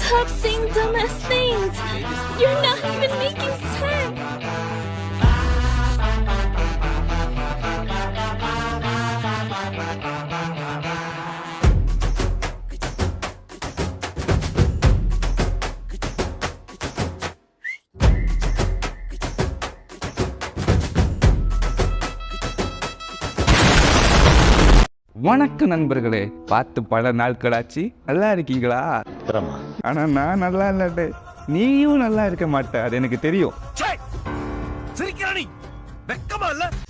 Stop saying dumbass things. You're not even making sense. வணக்கம் நண்பர்களே, பார்த்து பல நாட்களாச்சு. நல்லா இருக்கீங்களா? ஆனா நான் நல்லா இல்ல, நீயும் நல்லா இருக்க மாட்ட, அது எனக்கு தெரியும்.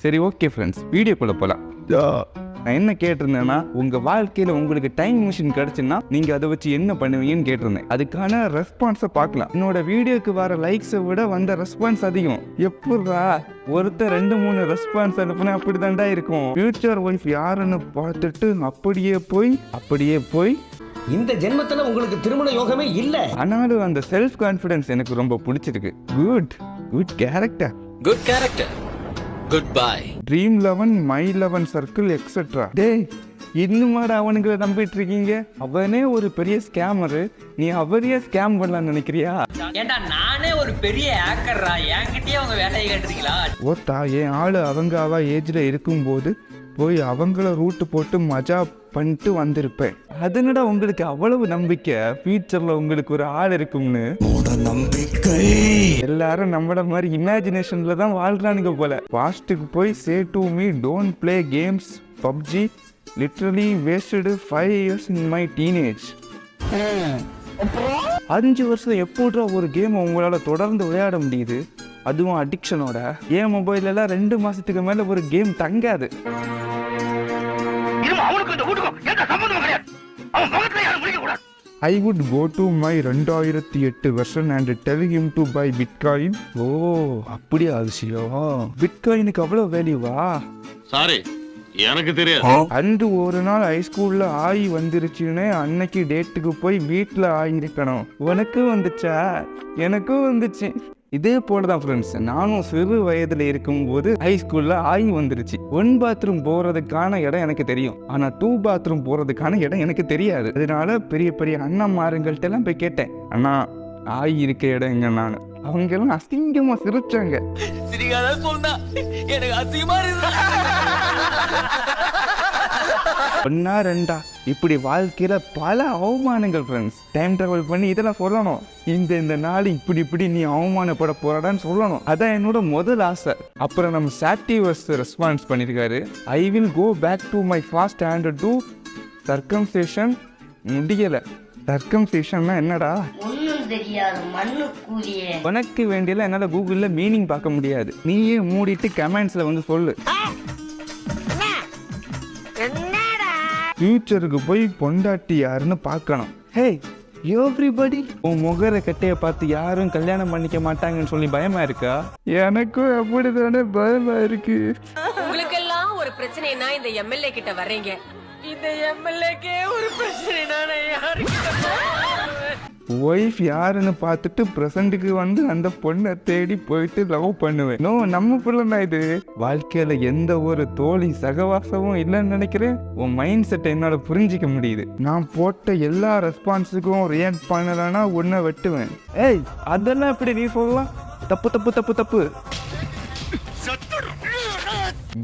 சரி, ஓகே ஃப்ரெண்ட்ஸ், வீடியோக்குள்ள போலாம். நான் என்ன கேட்டிருந்தேன்னா, உங்க வாழ்க்கையில உங்களுக்கு டைம் மிஷின் கிடைச்சுன்னா நீங்க அதை வச்சு என்ன பண்ணுவீங்கன்னு கேட்டிருந்தேன். அதுக்கான ரெஸ்பான்ஸை பார்க்கலாம். என்னோட வீடியோக்கு வர லைக்ஸை விட வந்த ரெஸ்பான்ஸ் அதிகம். எப்படா ஒருத்தர் 2-3 ரெஸ்பான்ஸ் அனுப்புனா அப்படிதான்டா இருக்கும். ஃபியூச்சர் ஒய்ஃப் யாருன்னு பார்த்துட்டு அப்படியே போய் இந்த ஜென்மத்துல உங்களுக்கு திருமண யோகமே இல்ல. ஆனாலும் அந்த செல்ஃப் கான்ஃபிடன்ஸ் எனக்கு ரொம்ப பிடிச்சிருக்கு. Good character. Goodbye. Dream 11, My 11 Circle, etc. டேய், இன்னுமாட அவனுங்களை நம்பிட்டு இருக்கீங்க? அவனே ஒரு பெரிய ஸ்கேமரு, நீ அவரையே ஸ்கேம் பண்ணலாம்னு நினைக்கிறியா? ஏண்டா நானே ஒரு பெரிய ஹேக்கர்ரா, என்கிட்டயே அவங்க வேலையை கேட்டுறீங்களா? ஓத்தா, என் ஆளு அவங்க அவ ஏஜ்ல இருக்கும்போது போய் அவங்கள ரூட்டு போட்டு மஜா பண்ணிட்டு வந்திருப்பேன். அதனடா உங்களுக்கு அவ்வளவு நம்பிக்கை ஃபியூச்சர்ல உங்களுக்கு ஒரு ஆள் இருக்கும்னு? நம்பிக்கை எல்லாரும் நம்மள மாதிரி இமேஜினேஷன்ல தான் வாழ்றானுங்க போல. பாஸ்ட்டுக்கு போய் say to me don't play games PUBG literally wasted 5 years in my teenage. 5 வருஷம் எப்போட்றா ஒரு கேம் உங்களால தொடர்ந்து விளையாட முடியுது? அதுவும் அடிக்ஷனோட. ஏன் மொபைல் எல்லாம் 2 மாசத்துக்கு மேல ஒரு கேம் தங்காது. I would go to my 2008 version and tell him to buy Bitcoin. ஓ, அப்படியா விஷயம்? பிட்காயினுக்கு அவ்வளவு வேல்யூவா? சாரி, எனக்கு தெரியாது. அன்று ஒரு நாள் ஹைஸ்கூல்ல ஆயி வந்துருச்சுன்னு அன்னைக்கு டேட்டுக்கு போய் வீட்டுல ஆயிருக்கணும். உனக்கும் வந்துச்சா? எனக்கும் வந்துச்சு. இதே போலதான் ஃப்ரெண்ட்ஸ், நானும் சிறு வயதுல இருக்கும்போது ஹைஸ்கூல்ல ஆயி வந்துருச்சு. 1 பாத்ரூம் போறதுக்கான இடம் எனக்கு தெரியும், ஆனா 2 பாத்ரூம் போறதுக்கான இடம் எனக்கு தெரியாது. அதனால பெரிய பெரிய அண்ணன்மாருங்கள்ட்ட எல்லாம் போய் கேட்டேன், அண்ணா ஆயி இருக்க இடம் எங்க? நான் அவங்க எல்லாம் அசிங்கமா சிரிச்சாங்க. ஒன்னா ரெண்டா இப்படி வாழ்க்கையில பல அவமானங்கள் ஃப்ரெண்ட்ஸ். டைம் டிராவல் பண்ணி இதெல்லாம் சொல்லணும், இந்த நாள் இப்படி நீ அவமானப்பட போறாடான்னு சொல்லணும். அதான் என்னோட முதல் ஆசை. அப்புறம் நம்ம சாட்டிவர்ஸ் ரெஸ்பான்ஸ் பண்ணியிருக்காரு. I will go back to my fast hand to circumcision. முடியல. சர்க்கம்சேஷன்னா என்னடா? உனக்கு வேண்டியல என்னால கூகுள்ல மீனிங் பார்க்க முடியாது. நீயே மூடிட்டு கமெண்ட்ஸ்ல வந்து சொல்லு. ஃபியூச்சருக்கு போய் பொண்டாட்டி யாருன்னு பார்க்கணும். ஹே எவ்ரிபடி, உன் முகர கட்டைய பார்த்து யாரும் கல்யாணம் பண்ணிக்க மாட்டாங்கன்னு சொல்லி பயமா இருக்கா? எனக்கும் அப்படித்தானே பயமா இருக்கு. உங்களுக்கு எல்லாம் ஒரு பிரச்சனைனா இந்த எம்எல்ஏ கிட்ட வர்றீங்க. இந்த எம்எல்ஏக்கே ஒரு பிரச்சனைனா யாருக்கு? ஒய்ஃப் யாருன்னு பார்த்துட்டு பிரசன்ட்டுக்கு வந்து அந்த பொண்ணை தேடி போயிட்டு லவ் பண்ணுவேன். நோ, நம்ம பிள்ளைனா இது. வாழ்க்கையில எந்த ஒரு தோழி சகவாசமும் இல்லைன்னு நினைக்கிறேன். உன் மைண்ட் செட்டை என்னால புரிஞ்சிக்க முடியுது. நான் போட்ட எல்லா ரெஸ்பான்ஸுக்கும் ரியாக்ட் பண்ணலன்னா உன்னை வெட்டுவேன். ஏய், அதெல்லாம் எப்படி நீ சொல்லலாம்? தப்பு.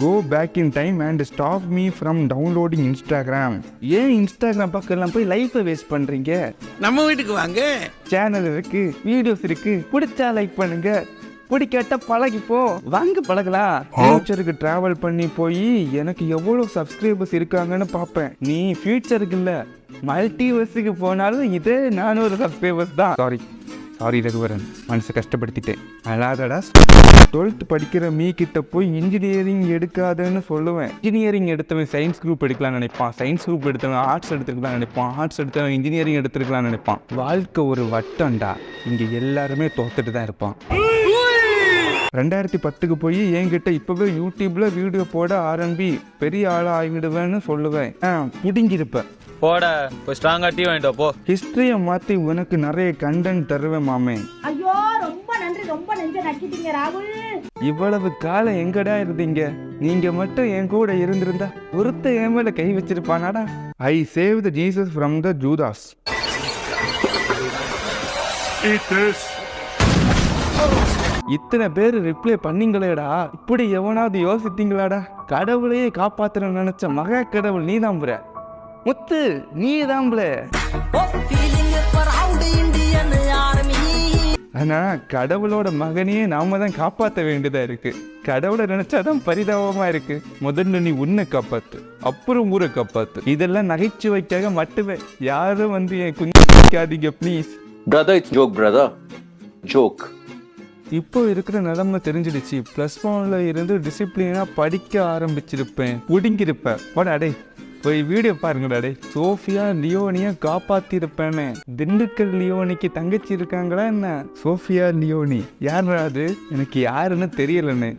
Go back in time and stop me from downloading Instagram. ஏன் இன்ஸ்டாகிராம் பக்கம் போய் லைஃபை வேஸ்ட் பண்றீங்க? நம்ம வீட்டுக்கு வாங்க. சேனல் இருக்கு, வீடியோஸ் இருக்கு, பிடிச்சா லைக் பண்ணுங்க, பிடிக்காட்ட பழகிப்போ. வாங்க பழகலாம். ஃபியூச்சருக்கு டிராவல் பண்ணி போய் எனக்கு எவ்வளவு சப்ஸ்கிரைபர்ஸ் இருக்காங்கன்னு பார்ப்பேன். நீ ஃபியூச்சருக்கு இல்ல மல்டிவர்ஸுக்கு போனாலும் இதே 400 சப்ஸ்கிரைபர்ஸ் தான். சாரி ரகுவரன், மனசை கஷ்டப்படுத்திட்டேன். அழாதடா. 12th படிக்கிற மீ கிட்ட போய் இன்ஜினியரிங் எடுக்காதன்னு சொல்லுவேன். இன்ஜினியரிங் எடுத்தவன் சயின்ஸ் குரூப் எடுக்கலாம்னு நினைப்பான், சயின்ஸ் குரூப் எடுத்தவன் ஆர்ட்ஸ் எடுத்துருக்கலாம் நினைப்பான், ஆர்ட்ஸ் எடுத்தவன் இன்ஜினியரிங் எடுத்துருக்கலாம்னு நினைப்பான். வாழ்க்கை ஒரு வட்டம்டா, இங்க எல்லாருமே தோத்துட்டு தான் இருப்பான். 2010க்கு போய் என்கிட்ட இப்பவே யூடியூப்ல வீடியோ போட ஆரம்பி, பெரிய ஆளா ஆகிடுவேன்னு சொல்லுவேன். புடிங்கிருப்ப போட போய் ஸ்ட்ராங்கா டீ வாங்கிட்டு போ. ஹிஸ்டரியை மாத்தி உனக்கு நிறைய கண்டென்ட் தருவேன் மாமே. ஐயோ, ரொம்ப நன்றி, ரொம்ப நெஞ்ச நக்கிட்டீங்க ராகுல். இவ்வளவு காலம் எங்கடா இருந்தீங்க? நீங்க மட்டும் என் கூட இருந்திருந்தா ஒருத்த என் மேல கை வச்சிருப்பானாடா. I save the Jesus from the Judas. இத்தனை பேர் ரிப்ளை பண்ணீங்களேடா, இப்படி எவனாவது யோசித்தீங்களாடா? கடவுளையே காப்பாத்துற நினைச்ச மகா கடவுள் நீ தாம்புற முத்து, நீ தாம்புல. ஆனா கடவுளோட மகனையே நாம தான் காப்பாற்ற வேண்டியதா இருக்கு. கடவுளை நினைச்சாதான் பரிதாபமா இருக்கு. முதல்ல நீ உன்னை காப்பாத்து, அப்புறம் ஊரை காப்பாத்து. இதெல்லாம் நகைச்சுவைக்காக மட்டுமே. யாரும் வந்து என் குஞ்சிக்காதீங்க please. Brother, it's joke, brother. Joke. இப்போ இருக்கிற நிலைமை தெரிஞ்சிடுச்சு. +1ல இருந்து டிசிப்ளினா படிக்க ஆரம்பிச்சிருப்பேன், ஒடுங்கிருப்பேன். வாடா போய் வீடியோ பாருங்கடா டே. சோஃபியா லியோனியை காப்பாத்திருப்பேனே. திண்டுக்கல் லியோனிக்கு தங்கச்சி இருக்காங்களா என்ன? சோஃபியா லியோனி யாரா அது? எனக்கு யாருன்னு தெரியலன்னு.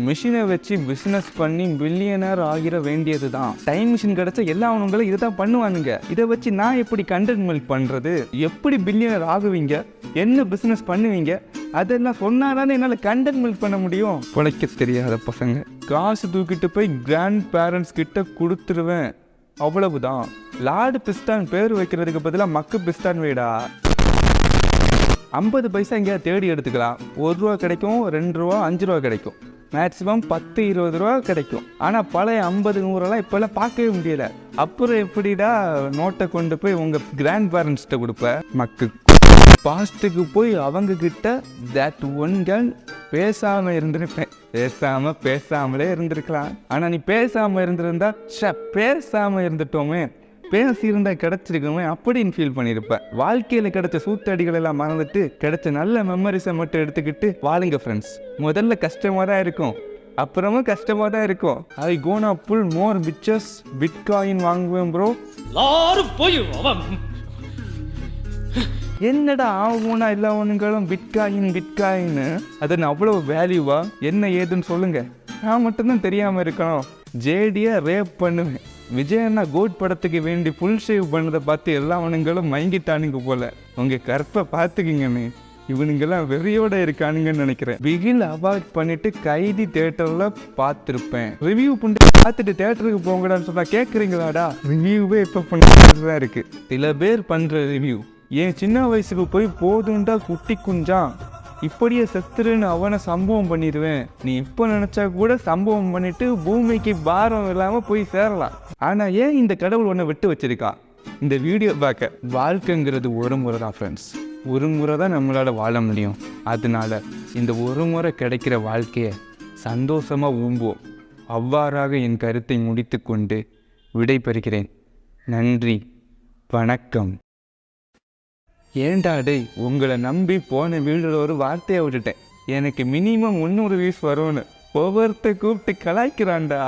மிஷினை வச்சு பிசினஸ் பண்ணி பில்லியனர் ஆகிற வேண்டியது தான். டைம் மிஷின் கிடைச்சா எல்லாவங்களும் இதை தான் பண்ணுவானுங்க. இதை வச்சு நான் எப்படி கண்டென்ட் மில்க் பண்றது? எப்படி பில்லியனர் ஆகுவீங்க? என்ன பிசினஸ் பண்ணுவீங்க? அதெல்லாம் சொன்னாதானே என்னால் கண்டென்ட் மில்க் பண்ண முடியும். பிழைக்க தெரியாத பசங்க. காசு தூக்கிட்டு போய் கிராண்ட் பேரண்ட்ஸ் கிட்ட கொடுத்துருவேன், அவ்வளவுதான். லார்டு பிஸ்தான் பேர் வைக்கிறதுக்கு பதிலாக மக்கு பிஸ்தான் வைடா. 50 பைசா எங்கேயா தேடி எடுத்துக்கலாம். 1 ரூபா கிடைக்கும், 2 ரூபா, 5 ரூபா கிடைக்கும். மேக்ஸிமம் 10-20 ரூபா கிடைக்கும். ஆனால் பழைய 50-100 இப்போல்லாம் பார்க்கவே முடியல. அப்புறம் எப்படிடா நோட்டை கொண்டு போய் உங்கள் கிராண்ட் பேரண்ட்ஸ்கிட்ட கொடுப்ப? மக்கு பாஸ்ட்டுக்கு போய் அவங்க கிட்ட தட் ஒன் கேர்ள் பேசாமல் இருந்திருப்பேன். பேசாமலே இருந்திருக்கலாம். ஆனால் நீ பேசாமல் இருந்திருந்தா பேசாமல் இருந்துட்டோமே, பேசியிருந்தா கிடைச்சிருக்குமே அப்படின்னு ஃபீல் பண்ணியிருப்பேன். வாழ்க்கையில் கிடைச்ச சூத்தடிகள் எல்லாம் மறந்துட்டு கிடைச்ச நல்ல மெமரிஸை மட்டும் எடுத்துக்கிட்டு வாழுங்க ஃப்ரெண்ட்ஸ். முதல்ல கஷ்டமாக தான் இருக்கும், அப்புறமும் கஷ்டமாக தான் இருக்கும். ஐ கோனா புல் மோர் பிச்சஸ், பிட்காயின் வாங்குவேன் ப்ரோ. என்னடா ஆகும்னா எல்லாவனுங்களும் பிட்காயின்னு அது அவ்வளோ வேல்யூவா? என்ன ஏதுன்னு சொல்லுங்க. நான் மட்டும்தான் தெரியாமல் இருக்கணும். ஜேடியை ரேப் பண்ணுவேன். விஜயண்ணா கோட் படத்துக்கு வேண்டி ஃபுல் ஷேவ் பண்ணதை பார்த்து எல்லாவனுங்களும் மயங்கிட்டானுங்க போல. உங்கள் கற்பை பார்த்துக்கிங்கன்னு. இவனுங்கெல்லாம் வெறியோட இருக்கானுங்கன்னு நினைக்கிறேன். பிகில் அவாய்ட் பண்ணிட்டு கைதி தியேட்டர்ல பார்த்துருப்பேன். ரிவ்யூ பண்ணி பார்த்துட்டு தியேட்டருக்கு போங்கடான்னு சொன்னா கேட்குறீங்களாடா? ரிவ்யூவே இப்போ பண்ணுறதா இருக்கு. சில பேர் பண்ற ரிவ்யூ ஏன் சின்ன வயசுக்கு போய் போதுண்டா குட்டி குஞ்சான் இப்படியே செத்துருன்னு அவனை சம்பவம் பண்ணிடுவேன். நீ இப்போ நினைச்சா கூட சம்பவம் பண்ணிட்டு பூமிக்கு பாரம் இல்லாமல் போய் சேரலாம். ஆனால் ஏன் இந்த கடவுள் ஒன்றை விட்டு வச்சிருக்கா? இந்த வீடியோ பார்க்க. வாழ்க்கைங்கிறது ஒரு முறை தான் ஃப்ரெண்ட்ஸ். ஒரு முறை தான் நம்மளால் வாழ முடியும். அதனால இந்த ஒரு முறை கிடைக்கிற வாழ்க்கையை சந்தோஷமாக ஊம்புவோம். அவ்வாறாக என் கருத்தை முடித்து கொண்டு விடை பெறுகிறேன். நன்றி, வணக்கம். ஏண்டா டேய், உங்களை நம்பி போன வீடியோவில் ஒரு வார்த்தையை விட்டுட்டேன். எனக்கு மினிமம் 300 வியூஸ் வரும்னு ஒவ்வொருத்த கூப்பிட்டு கலாய்க்கிறான்டா.